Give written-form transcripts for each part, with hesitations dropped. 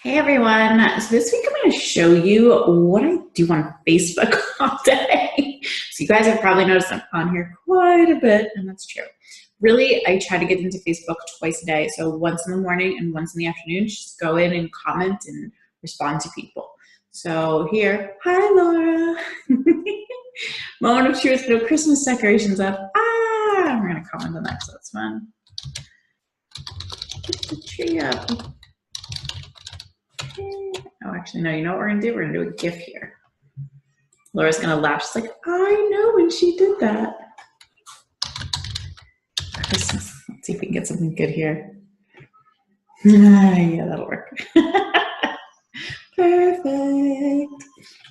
Hey everyone. So this week I'm going to show you what I do on Facebook all day. So you guys have probably noticed I'm on here quite a bit, and that's true. Really, I try to get into Facebook twice a day. So once in the morning and once in the afternoon, just go in and comment and respond to people. So here, hi Laura. Moment of truth, no Christmas decorations up. I'm going to comment on that, so that's fun. Get the tree up. Oh, actually, no, you know what we're gonna do? We're gonna do a GIF here. Laura's gonna laugh. She's like, I know when she did that. Christmas. Let's see if we can get something good here. Yeah, that'll work. Perfect.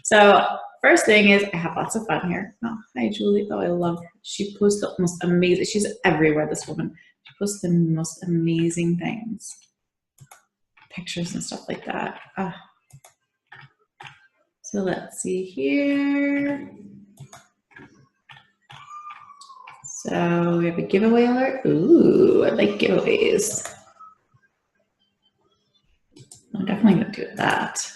So first thing is I have lots of fun here. Oh, hi, Julie. Oh, I love her. She posts the most amazing, she's everywhere, this woman. She posts the most amazing things. Pictures and stuff like that. So let's see here. So we have a giveaway alert. Ooh, I like giveaways. I'm definitely gonna do that.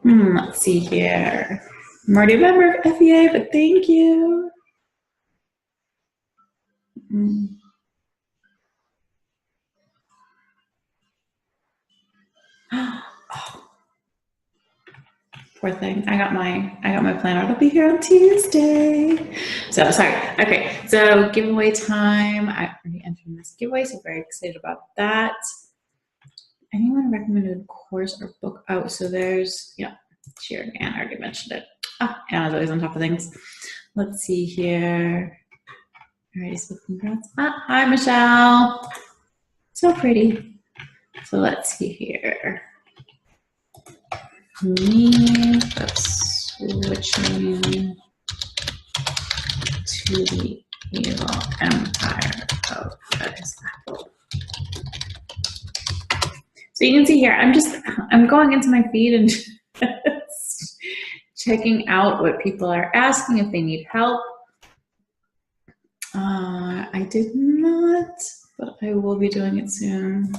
Let's see here. I'm already a member of FEA, but thank you. Oh, poor thing. I got my planner. It'll be here on Tuesday. So sorry. Okay. So giveaway time. I already entered this giveaway, so very excited about that. Anyone recommended a course or book? Oh, so there's Sharon. Anne already mentioned it. Anna's always on top of things. Let's see here. Alrighty, so congrats. Hi Michelle. So pretty. So let's see here. Me switching to the evil empire of Apple. So you can see here, I'm going into my feed and checking out what people are asking if they need help. I did not, but I will be doing it soon.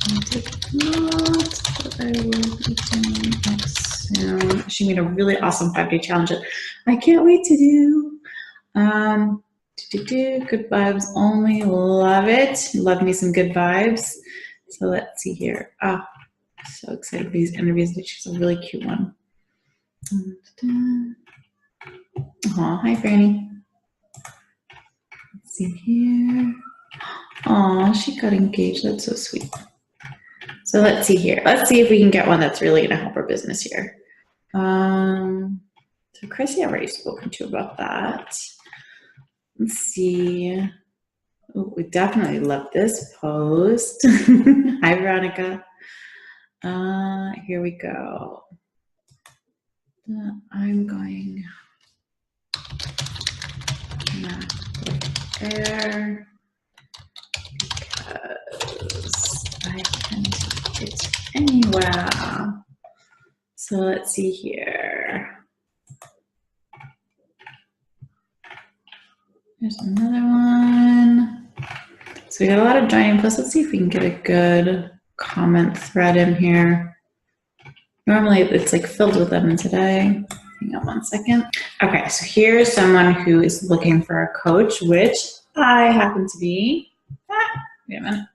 I did not, but I will be doing it soon. She made a really awesome 5-day challenge. I can't wait to do. Good vibes only. Love it. Love me some good vibes. So let's see here. So excited for these interviews. She's a really cute one. Aw, hi Franny. Let's see here. Aw, she got engaged. That's so sweet. So let's see here. Let's see if we can get one that's really going to help our business here. So Chrissy, I've already spoken to about that. Let's see. Oh, we definitely love this post. Hi, Veronica. Here we go. I'm going air because I can take it anywhere. So let's see here. There's another one. So we got a lot of joining posts. Let's see if we can get a good comment thread in here. Normally it's like filled with them today. Hang on one second. Okay, so here's someone who is looking for a coach, which I happen to be. Wait a minute.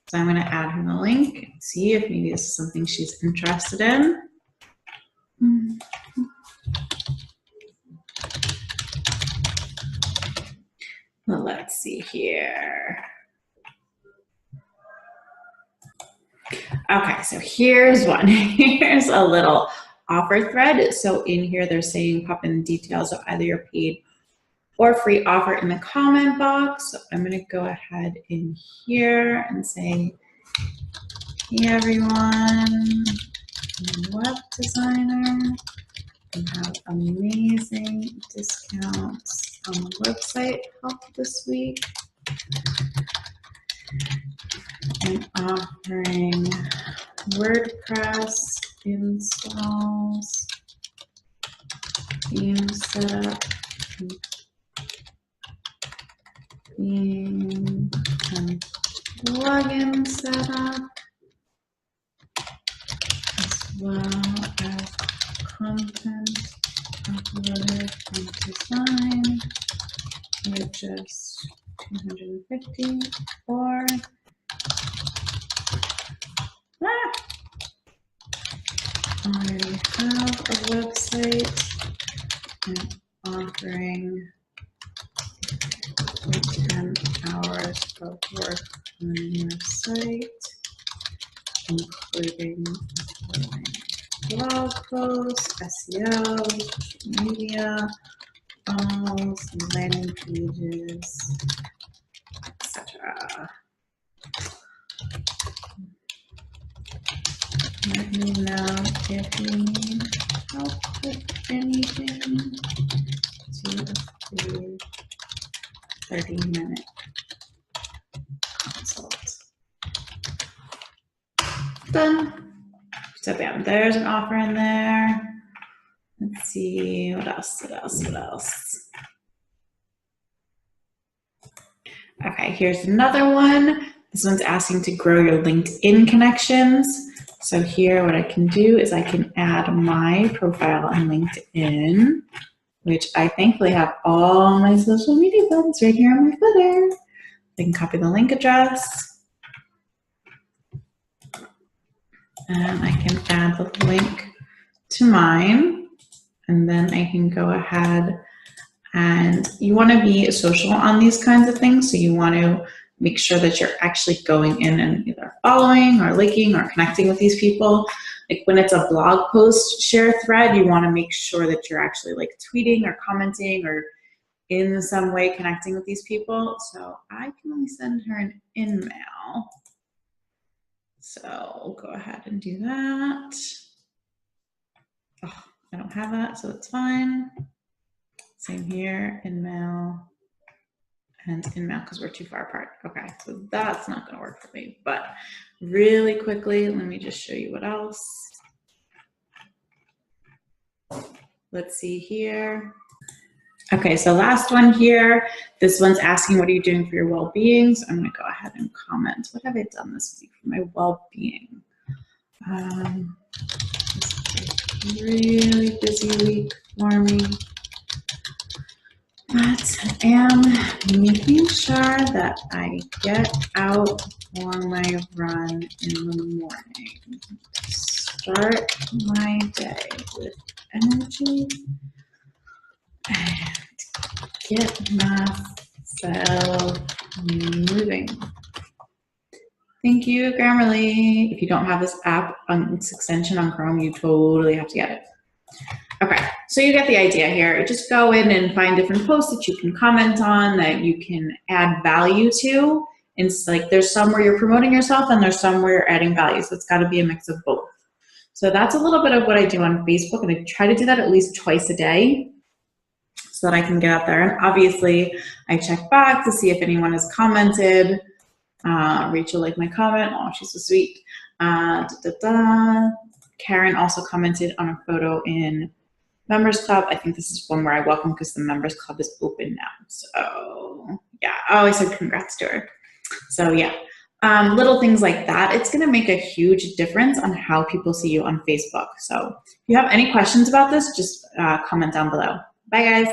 So I'm going to add her the link, see if maybe this is something she's interested in. Well, let's see here. Okay, so here's one. Here's a little offer thread. So in here, they're saying pop in the details of either your paid or free offer in the comment box. So I'm going to go ahead in here and say, hey everyone, web designer, you have amazing discounts on the website help this week. I'm offering WordPress installs, theme setup, theme plugin setup, as well as content uploaded from design for just $250 or I already have a website and offering 10 hours of work on your site, including blog posts, SEO, social media, funnels, landing pages, etc. Let me know if you need help with anything to a free 30-minute consult. Done. So bam, there's an offer in there. Let's see, what else? Okay, here's another one. This one's asking to grow your LinkedIn connections. So here what I can do is I can add my profile on LinkedIn, which I thankfully have all my social media buttons right here on my footer. I can copy the link address. And I can add the link to mine. And then I can go ahead, and you want to be social on these kinds of things. So you want to make sure that you're actually going in and either following or liking or connecting with these people. Like when it's a blog post share thread, you want to make sure that you're actually like tweeting or commenting or in some way connecting with these people. So I can only send her an email. So we'll go ahead and do that. Oh, I don't have that, so it's fine. Same here, InMail and InMail because we're too far apart. Okay, so that's not going to work for me. But really quickly, let me just show you what else. Let's see here. Okay, so last one here. This one's asking, what are you doing for your well-being? So I'm going to go ahead and comment. What have I done this week for my well-being? This is a really busy week for me. But I am making sure that I get out for my run in the morning. Start my day with energy and get myself moving. Thank you, Grammarly. If you don't have this app on its extension on Chrome, you totally have to get it. Okay, so you get the idea here. Just go in and find different posts that you can comment on, that you can add value to. And it's like there's some where you're promoting yourself and there's some where you're adding value. So it's got to be a mix of both. So that's a little bit of what I do on Facebook, and I try to do that at least twice a day so that I can get out there. And obviously, I check back to see if anyone has commented. Rachel liked my comment. Oh, she's so sweet. Karen also commented on a photo in Members Club. I think this is one where I welcome because the Members Club is open now. So yeah, oh, I said congrats to her. So yeah, little things like that. It's going to make a huge difference on how people see you on Facebook. So if you have any questions about this, just comment down below. Bye guys.